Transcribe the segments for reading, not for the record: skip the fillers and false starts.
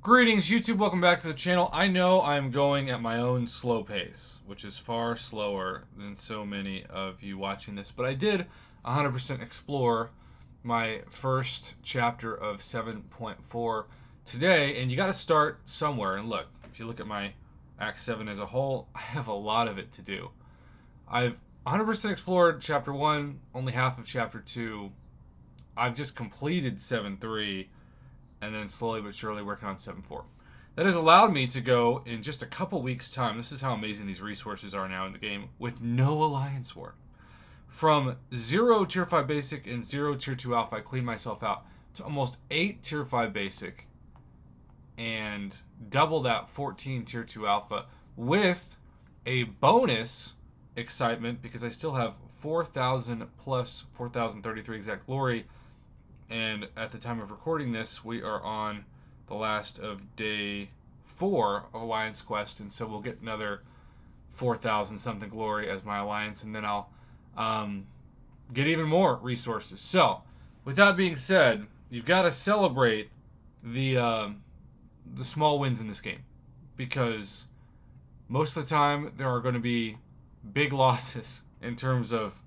Greetings, YouTube. Welcome back to the channel. I know I'm going at my own slow pace, which is far slower than so many of you watching this, but I did 100% explore my first chapter of 7.4 today, and you got to start somewhere. And look, if you look at my Act 7 as a whole, I have a lot of it to do. I've 100% explored Chapter 1, only half of Chapter 2. I've just completed 7.3, and then slowly but surely working on 7.4. That has allowed me to go in just a couple weeks' time. This is how amazing these resources are now in the game, with no Alliance War. From 0 Tier 5 Basic and 0 Tier 2 Alpha, I cleaned myself out, to almost 8 Tier 5 Basic and double that 14 Tier 2 Alpha with a bonus excitement because I still have 4,000 plus 4,033 exact glory. And at the time of recording this, we are on the last of day 4 of Alliance Quest, and so we'll get another 4,000 something glory as my alliance, and then I'll get even more resources. So, with that being said, you've got to celebrate the small wins in this game, because most of the time there are going to be big losses in terms of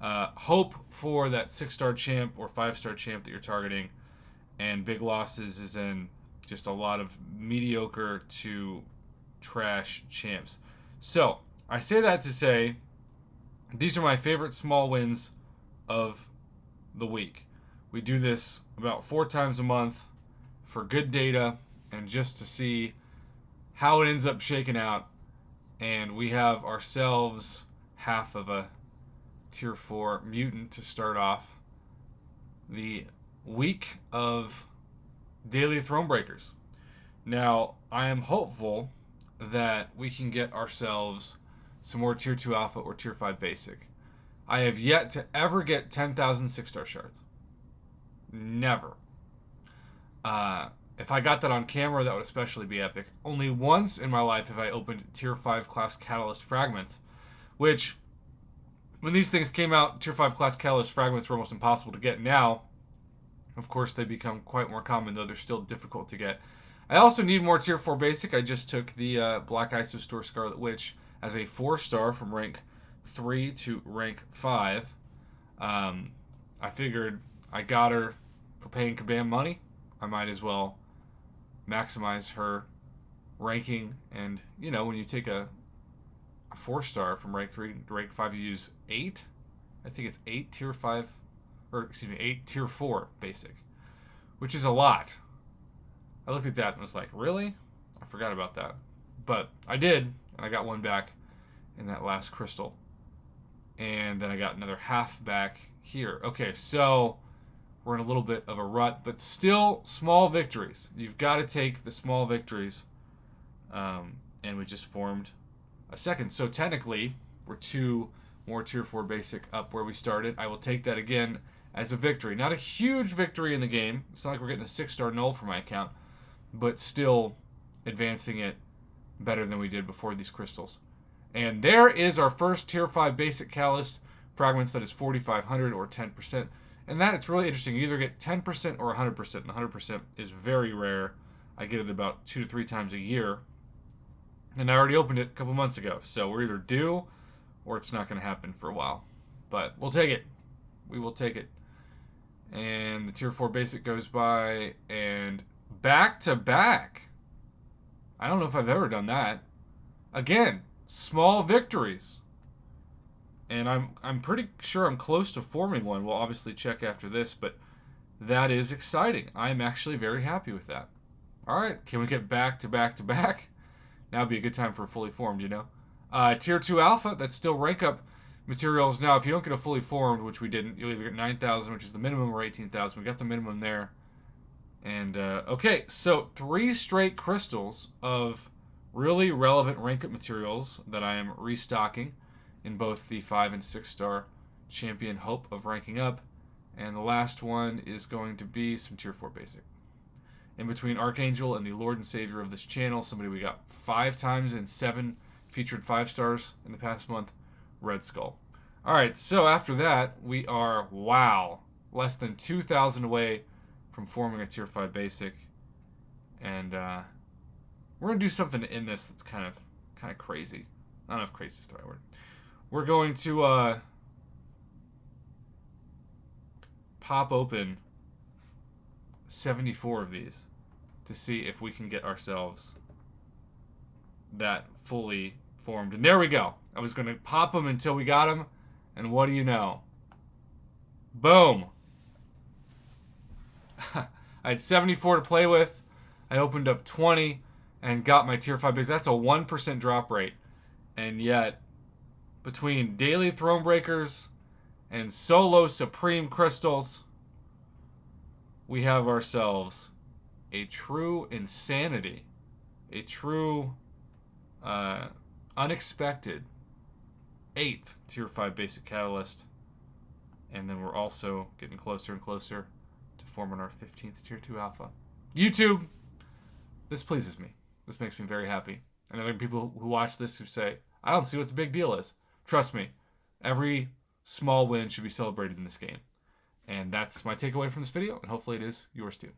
hope for that 6-star champ or 5-star champ that you're targeting, and big losses is in just a lot of mediocre to trash champs. So, I say that to say, these are my favorite small wins of the week. We do this about 4 times a month for good data and just to see how it ends up shaking out. And we have ourselves half of a Tier 4 mutant to start off the week of Daily Thronebreakers. Now, I am hopeful that we can get ourselves some more Tier 2 Alpha or Tier 5 Basic. I have yet to ever get 10,000 6-star shards. Never. If I got that on camera, that would especially be epic. Only once in my life have I opened Tier 5 class Catalyst fragments, which, when these things came out, Tier 5 class Catalyst fragments were almost impossible to get. Now, of course, they become quite more common, though they're still difficult to get. I also need more Tier 4 Basic. I just took the Black Isostore Scarlet Witch as a 4-star from rank 3 to rank 5. I figured I got her for paying Kabam money. I might as well maximize her ranking. And, you know, when you take a 4-star from rank 3 to rank 5, you use 8. I think it's 8 Tier 5, or excuse me, 8 Tier 4 Basic, which is a lot. I looked at that and was like, really? I forgot about that. But I did, and I got one back in that last crystal. And then I got another half back here. Okay, so we're in a little bit of a rut, but still small victories. You've got to take the small victories. And we just formed a second. So technically, we're 2 more Tier 4 Basic up where we started. I will take that again as a victory. Not a huge victory in the game. It's not like we're getting a 6-star null for my account, but still advancing it better than we did before these crystals. And there is our first Tier 5 Basic Catalyst fragments that is 4,500 or 10%. And that, it's really interesting. You either get 10% or 100%. And 100% is very rare. I get it about 2 to 3 times a year. And I already opened it a couple months ago. So we're either due or it's not going to happen for a while. But we'll take it. We will take it. And the Tier 4 Basic goes by. And back to back. I don't know if I've ever done that. Again, small victories. And I'm pretty sure I'm close to forming one. We'll obviously check after this. But that is exciting. I'm actually very happy with that. All right. Can we get back to back to back? Now would be a good time for a fully formed, you know. Tier 2 Alpha, that's still rank up materials. Now, if you don't get a fully formed, which we didn't, you'll either get 9,000, which is the minimum, or 18,000. We got the minimum there. And, okay, so 3 straight crystals of really relevant rank up materials that I am restocking in both the 5 and 6-star champion hope of ranking up. And the last one is going to be some Tier 4 Basic. In between Archangel and the Lord and Savior of this channel, somebody we got 5 times and 7 featured 5 stars in the past month, Red Skull. Alright, so after that, we are, wow, less than 2,000 away from forming a Tier 5 Basic. And we're going to do something in this that's kind of crazy. I don't know if crazy is the right word. We're going to pop open 74 of these to see if we can get ourselves that fully formed. And there we go. I was going to pop them until we got them. And what do you know? Boom. I had 74 to play with. I opened up 20 and got my tier 5 base. That's a 1% drop rate. And yet, between daily throne breakers and solo supreme crystals, we have ourselves a true insanity. A true unexpected 8th tier 5 basic catalyst. And then we're also getting closer and closer to forming our 15th tier 2 alpha. YouTube, this pleases me. This makes me very happy. And there are people who watch this who say, I don't see what the big deal is. Trust me, every small win should be celebrated in this game. And that's my takeaway from this video, and hopefully it is yours too.